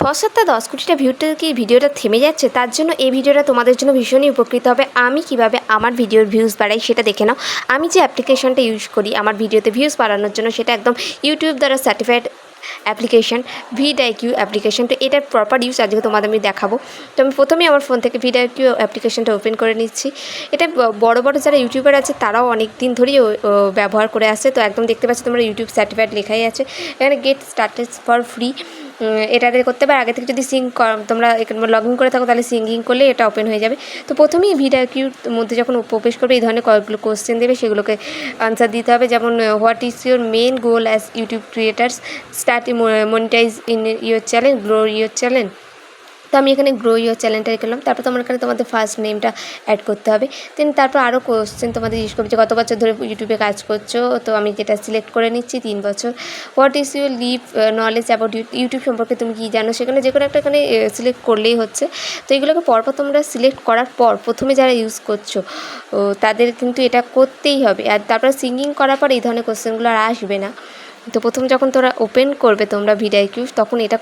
বছরটা 10 কোটিটা ভিউতে কি ভিডিওটা থেমে যাচ্ছে? তার জন্য এই ভিডিওটা তোমাদের জন্য ভীষণই উপকৃত হবে। আমি কিভাবে আমার ভিডিওর ভিউজ বাড়াই সেটা দেখে নাও। আমি যে অ্যাপ্লিকেশনটা ইউজ করি আমার ভিডিওতে ভিউজ বাড়ানোর জন্য, সেটা একদম ইউটিউব দ্বারা সার্টিফাইড অ্যাপ্লিকেশন, vidiq অ্যাপ্লিকেশন। তো এটার প্রপার ইউজ আজকে তোমাদের আমি দেখাবো। তো আমি প্রথমেই আমার ফোন থেকে vidiq অ্যাপ্লিকেশনটা ওপেন করে নিচ্ছি। এটা বড় বড় যারা ইউটিউবার আছে তারাও অনেক দিন ধরেই ব্যবহার করে আসছে। তো একদম দেখতে পাচ্ছ তোমরা ইউটিউব সার্টিফাইড লেখাই আছে। এখানে গেট স্টার্টেড ফর ফ্রি এটাতে করতে পারে। আগে থেকে যদি তোমরা লগ ইন করে থাকো তাহলে সিঙ্গিং করলে এটা ওপেন হয়ে যাবে। তো প্রথমেই vidiqর মধ্যে যখন প্রবেশ করবে এই ধরনের কয়েকগুলো কোশ্চেন দেবে, সেগুলোকে আনসার দিতে হবে। যেমন what is your main goal as YouTube creators, start monetize in your channel, grow your channel. তো আমি এখানে গ্রো ইউর চ্যানেলটা করলাম। তারপর তোমার এখানে তোমাদের ফার্স্ট নেমটা অ্যাড করতে হবে। দেন তারপর আরও কোশ্চেন তোমাদের জিজ্ঞেস করবে যে কত বছর ধরে ইউটিউবে কাজ করছো। তো আমি যেটা সিলেক্ট করে নিচ্ছি 3 বছর। What is your live knowledge about YouTube সম্পর্কে তুমি কী জানো, সেখানে যে কোনো একটা এখানে সিলেক্ট করলেই হচ্ছে। তো এগুলোকে পরপর তোমরা সিলেক্ট করার পর প্রথমে যারা ইউজ করছো তাদের কিন্তু এটা করতেই হবে। আর তারপর সিঙ্গিং করার পর এই ধরনের কোশ্চেনগুলো আর আসবে না। তো প্রথম যখন তোমরা ওপেন করবে তোমরা vidiq, তখন এটা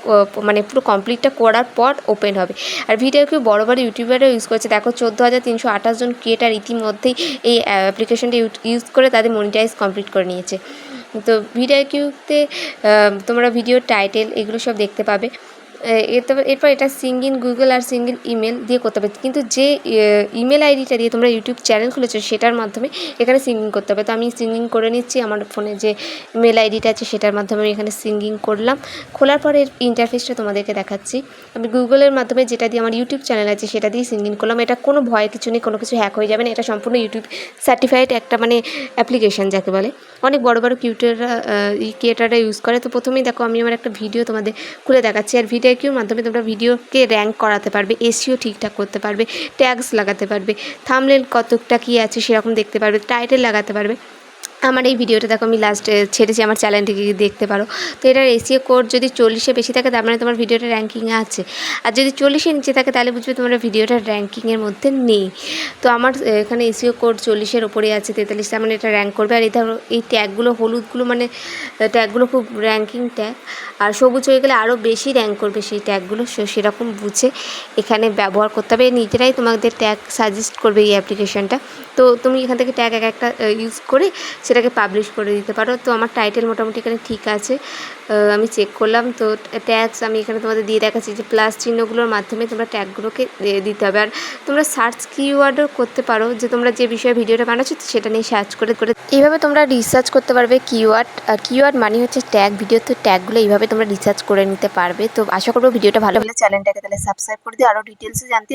মানে পুরো কমপ্লিটটা করার পর ওপেন হবে। আর vidiq বড় বড় ইউটিউবারও ইউজ করছে। দেখো 14,328 জন ক্রিয়েটার ইতিমধ্যেই এই অ্যাপ্লিকেশনটা ইউজ করে তাদের মনিটাইজ কমপ্লিট করে নিয়েছে। তো vidiqতে তোমরা ভিডিও টাইটেল এগুলো সব দেখতে পাবে। এরপর এটা সিঙ্গিং গুগল আর সিঙ্গিল ইমেল দিয়ে করতে হবে। কিন্তু যে ইমেল আইডিটা দিয়ে তোমরা ইউটিউব চ্যানেল খুলেছো সেটার মাধ্যমে এখানে সিঙ্গিং করতে হবে। তো আমি সিঙ্গিং করে নিচ্ছি। আমার ফোনে যে মেল আইডিটা আছে সেটার মাধ্যমে আমি এখানে সিঙ্গিং করলাম। খোলার পরে ইন্টারফেসটা তোমাদেরকে দেখাচ্ছি। আমি গুগলের মাধ্যমে যেটা দিয়ে আমার ইউটিউব চ্যানেল আছে সেটা দিয়ে সিঙ্গিং করলাম। এটা কোনো ভয় কিছু নেই, কোনো কিছু হ্যাক হয়ে যাবে না। এটা সম্পূর্ণ ইউটিউব সার্টিফাইড একটা মানে অ্যাপ্লিকেশান যাকে বলে। অনেক বড় বড় ক্রিয়েটাররা ইউজ করে। তো প্রথমেই দেখো আমি আমার একটা ভিডিও তোমাদের খুলে দেখাচ্ছি। আর vidiqর মাধ্যমে তোমরা ভিডিওকে র্যাঙ্ক করাতে পারবে, এসইও ঠিকঠাক করতে পারবে, ট্যাগস লাগাতে পারবে, থাম্বনেল কতটা কী আছে সেরকম দেখতে পারবে, টাইটেল লাগাতে পারবে। আমার এই ভিডিওটা দেখো আমি লাস্ট ছেড়েছি, আমার চ্যানেলটিকে দেখতে পারো। তো এটার এসইও কোড যদি 40-এ বেশি থাকে তার মানে তোমার ভিডিওটা র্যাঙ্কিংয়ে আছে। আর যদি 40-এর নিচে থাকে তাহলে বুঝবে তোমার ভিডিওটা র্যাঙ্কিংয়ের মধ্যে নেই। তো আমার এখানে এসইও কোড 40-এর ওপরে আছে, 43, তার মানে এটা র্যাঙ্ক করবে। আর এই ট্যাগগুলো হলুদগুলো মানে ট্যাগগুলো খুব র্যাঙ্কিং ট্যাগ, আর সবুজ হয়ে গেলে আরও বেশি র্যাঙ্ক করবে সেই ট্যাগগুলো। সেরকম বুঝে এখানে ব্যবহার করতে হবে। নিজেরাই তোমাদের ট্যাগ সাজেস্ট করবে এই অ্যাপ্লিকেশনটা। তো তুমি এখান থেকে ট্যাগ একটা ইউজ করে সেটাকে পাবলিশ করে দিতে পারো। তো আমার টাইটেল মোটামুটি এখানে ঠিক আছে, আমি চেক করলাম। তো ট্যাগস আমি এখানে তোমাদের দিয়ে দেখাচ্ছি যে প্লাস চিহ্নগুলোর মাধ্যমে তোমরা ট্যাগগুলোকে দিতে হবে। আর তোমরা সার্চ কিওয়ার্ডও করতে পারো, যে তোমরা যে বিষয়ে ভিডিওটা বানাচ্ছো সেটা নিয়ে সার্চ করে এইভাবে তোমরা রিসার্চ করতে পারবে কিওয়ার্ড। আর কিওয়ার্ড মানে হচ্ছে ট্যাগ, ভিডিও তো ট্যাগগুলো এইভাবে তোমরা রিসার্চ করে নিতে পারবে। তো আশা করবো ভিডিওটা ভালো হলে চ্যানেলটাকে তাহলে সাবস্ক্রাইব করে দিও আরও ডিটেলসে জানতে।